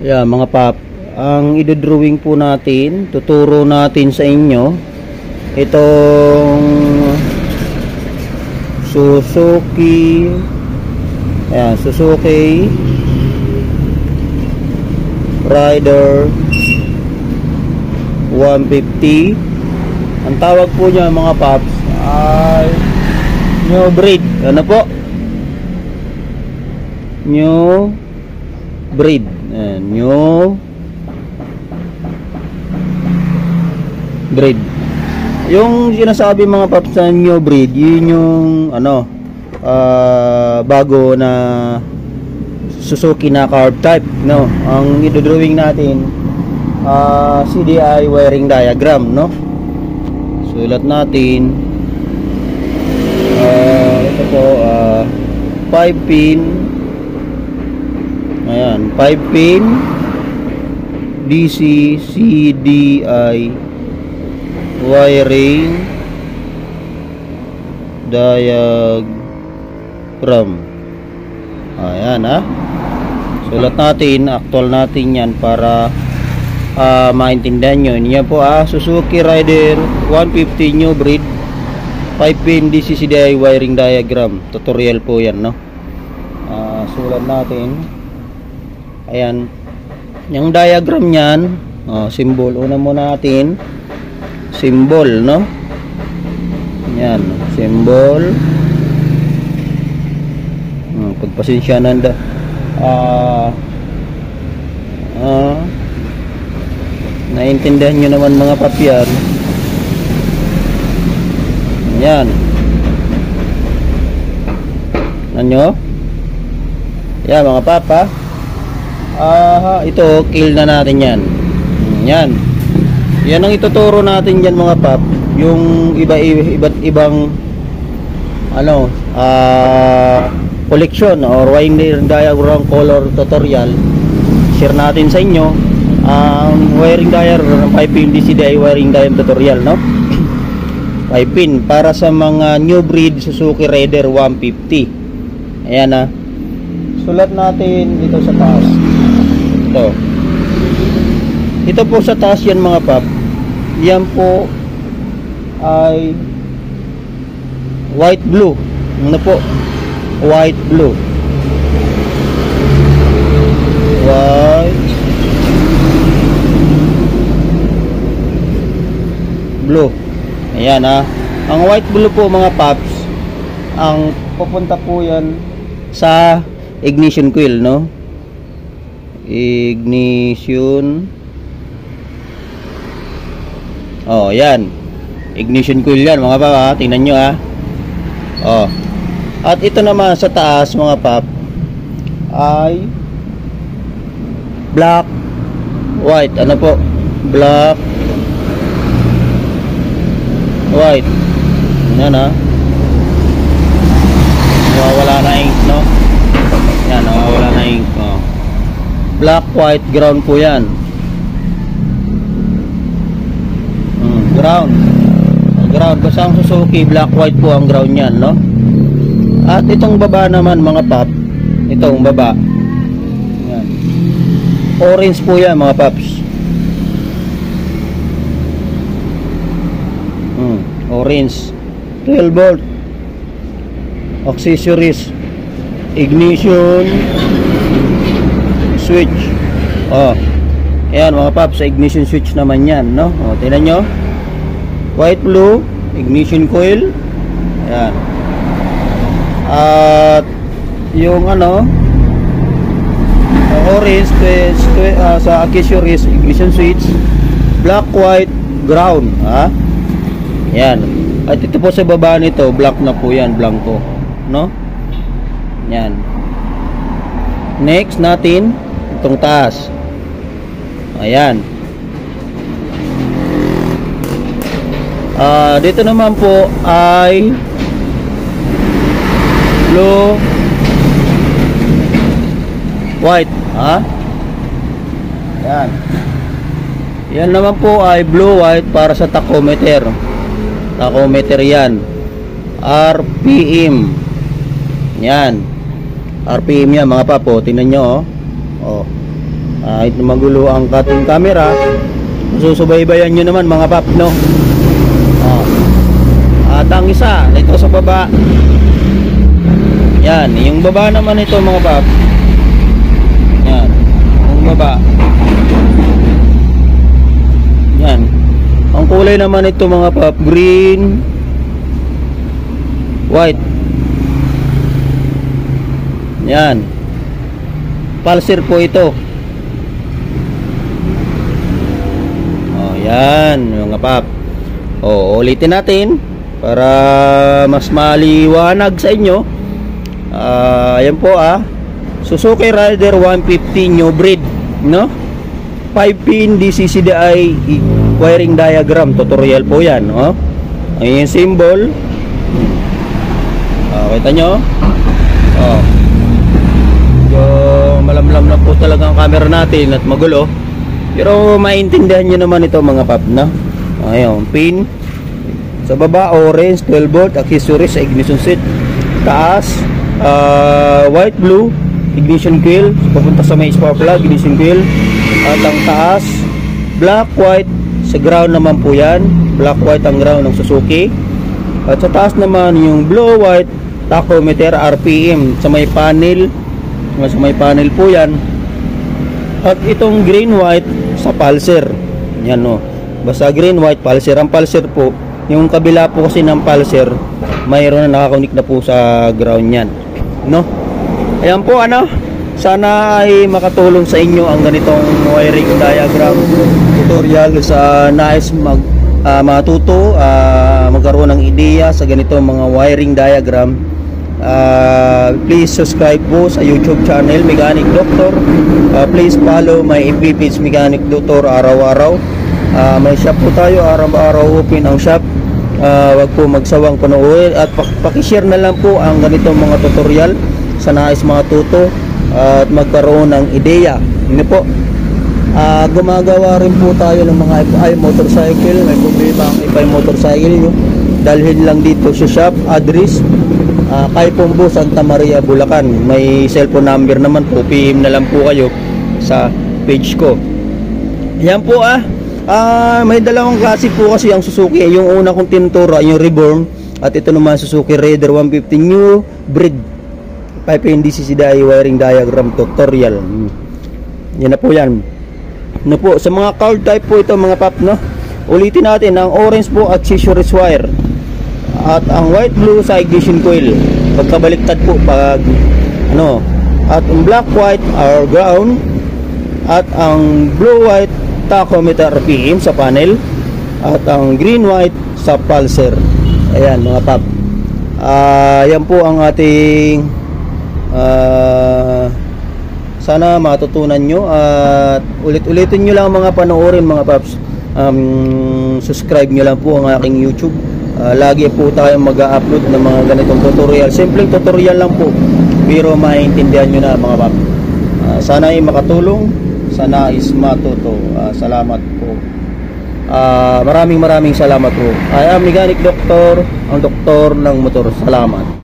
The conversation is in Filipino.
Yeah, mga pap, ang idodrawing po natin, tuturo natin sa inyo itong Suzuki, ayan, Suzuki Rider 150. Ang tawag po niya mga paps ay new breed. Ano po? New breed. Ayan, new breed. Yung sinasabi mga paps na new breed, yun yung ano, bago na Suzuki na carb type, no? Ang idodrawing natin CDI wiring diagram, no? Sulat natin ito po 5 pin, ayan, 5 pin DC CDI wiring diagram. Ayan sulat natin, actual natin yan para maintindihan nyo. Yan po Suzuki Rider 150 new breed 5 pin DC CDI wiring diagram. Tutorial po yan, no? Sulat natin. Ayan, yung diagram nyan, symbol. Una muna natin symbol, no? Yan, symbol. Pagpasensyanan naiintindihan nyo naman mga papyan. Yan, ano? Yan mga papa. Ito kill na natin yan. Yan ang ituturo natin dyan mga pap. Yung iba't ibang ano collection or wiring diagram color tutorial share natin sa inyo. Wiring diagram 5 pin DCDI wiring diagram tutorial, no? 5 pin para sa mga new breed Suzuki Rider 150. Ayan sulat natin ito sa taas. Ito po sa taas yan mga pap. Yan po ay white blue. Ano po? White blue. White blue. Ayan ang white blue po mga paps, ang pupunta po yan sa ignition coil, no? Ignition. Yan. Ignition coil yan mga pap, tingnan nyo At ito naman sa taas mga pap ay black white. Ano po? Black white. Yan nawawala na ink, no? Yan, nawawala na ink. Black white ground po yan. Ground basta ang Suzuki black white po ang ground yan, no? At itong baba naman mga pap, itong baba yan, orange po yan mga paps. Orange 12 volt accessories ignition switch. Ayan mga paps, sa ignition switch naman yan, no? Tingnan nyo, white blue ignition coil. Ayan. At yung orange sa accessories ignition switch, black white ground. Yan. At ito po sa baba nito, black na po yan, blanco, no? Yan. Next natin itong taas. Ayan. Dito naman po ay blue white. Yan. Yan naman po ay blue white para sa tachometer. Tachometer yan. RPM. Yan. RPM yan mga papo. Tingnan nyo Kahit magulo ang cutting camera, susubaybayan nyo naman mga pap, no? At ang isa ito sa baba, yan, yung baba naman ito mga pap, yan, yung baba, yan, ang kulay naman ito mga pap, green, white, yan, pulsar po ito. Yan mga pap. Ulitin natin para mas maliwanag sa inyo. Ayan po Suzuki Raider 150 new breed, no? 5-pin DCCDI wiring diagram tutorial po yan, no? Ayan yung symbol. Kita nyo? Malamlam na po talaga ang camera natin at magulo. Pero maintindihan nyo naman ito mga pap, no? Ayun, pin sa baba, orange 12 volt accessories sa ignition set. Taas, white blue ignition coil papunta sa may spark plug ignition coil. At ang taas, black white sa ground naman po yan. Black white ang ground ng Suzuki. At sa taas naman yung blue white tachometer RPM sa may panel. Sa may panel po yan. At itong green white sa pulsar. Yan, no. Basta green white pulsar. Ang pulsar po, yung kabila po kasi ng pulsar, mayroon na nakakunik na po sa ground yan, no. Ayan po, sana ay makatulong sa inyo ang ganitong wiring diagram tutorial sa nais matuto, magkaroon ng ideya sa ganitong mga wiring diagram. Please subscribe po sa YouTube channel Mechanic Doctor. Please follow my FB page Mechanic Doctor araw-araw. May shop po tayo, araw-araw open ang shop. Wag po magsawang panoorin at pakishare na lang po ang ganitong mga tutorial sa nais matuto at magkaroon ng ideya. Hindi po. Gumagawa rin po tayo ng mga FI motorcycle. May problema ang FI motorcycle nyo, dalhin lang dito sa shop address, Kaipombo, Santa Maria, Bulacan. May cellphone number naman po, PM na lang po kayo sa page ko. Yan po may dalawang klase po kasi ang Suzuki. Yung una kong tinuturo yung Reborn, at ito naman Suzuki Raider 150 new breed 5-pin DCCDI wiring diagram tutorial. Yan na po yan. No po, sa mga card type po ito mga pap, no? Ulitin natin, ang orange po accessories wire, at ang white blue sa ignition coil pagkabaliktad po pag at ang black white are ground, at ang blue white tachometer RPM sa panel, at ang green white sa pulsar. Ayan mga pap, yan po ang ating sana matutunan nyo, at ulit-ulitin nyo lang mga panoorin mga paps. Subscribe nyo lang po ang aking YouTube. Lagi po tayo mag-upload ng mga ganitong tutorial. Simpleng tutorial lang po, pero maintindihan nyo na mga paps. Sana ay makatulong, sana is matuto. Salamat po. Maraming salamat po. I am Mechanic Doctor, ang doktor ng motor. Salamat.